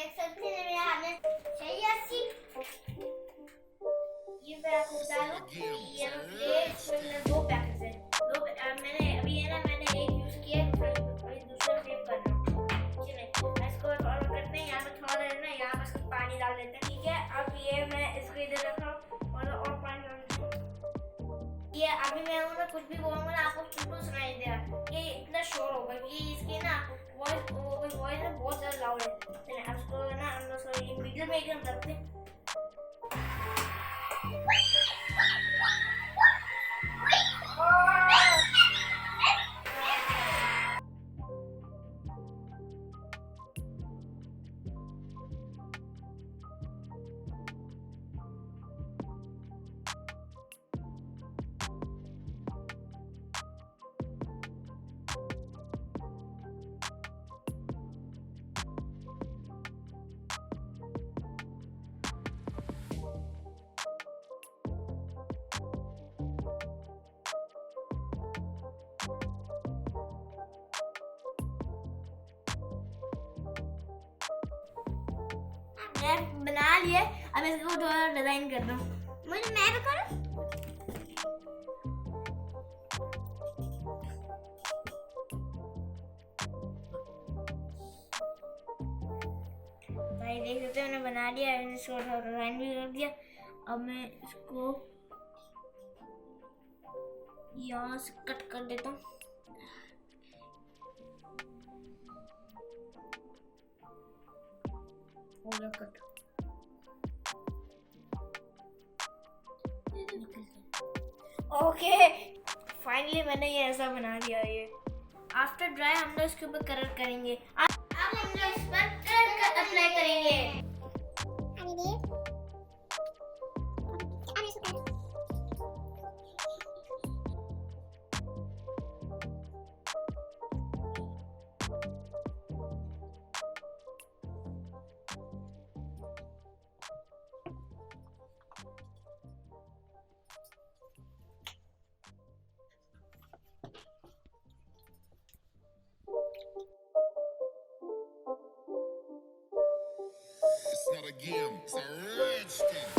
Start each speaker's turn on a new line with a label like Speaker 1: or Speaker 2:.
Speaker 1: सबसे में हमने सही अस्सी ये मैं आपको बता दूं ये इसमें मैंने 2 पैकेट्स हैं मैंने अभी है ना मैंने एक यूज किया दूसरा सेव कर रहा हूँ ठीक है इसको फॉलो करते हैं यहाँ पे थोड़ा देर ना यहाँ पर पानी डाल देते हैं ठीक है अब ये मैं इसको इधर रख रहा हूँ और पानी डाल देता हूँ ये अभी मैं ना कुछ भी बोलूँगा ना आपको बिल्कुल सुनाई दे रहा ये इतना शोर होगा कि इसकी ना वॉइस बहुत ज़्यादा लाउड है चलिए अब इसको ना हम लोग ये वीडियो में एकदम करते हैं बना लिए अब इसको थोड़ा डिजाइन कर दूं मुझे मैं भी करूं भाई देख सकते हो मैंने बना लिया इसको थोड़ा डिजाइन भी कर दिया अब मैं इसको यहाँ से कट कर देता हूँ हो गया कट ओके फाइनली मैंने ये ऐसा बना दिया ये आफ्टर ड्राई हम लोग इसके ऊपर कलर करेंगे अब हम लोग इस पर कलर अप्लाई करेंगे
Speaker 2: It's not a game, it's a rich thing.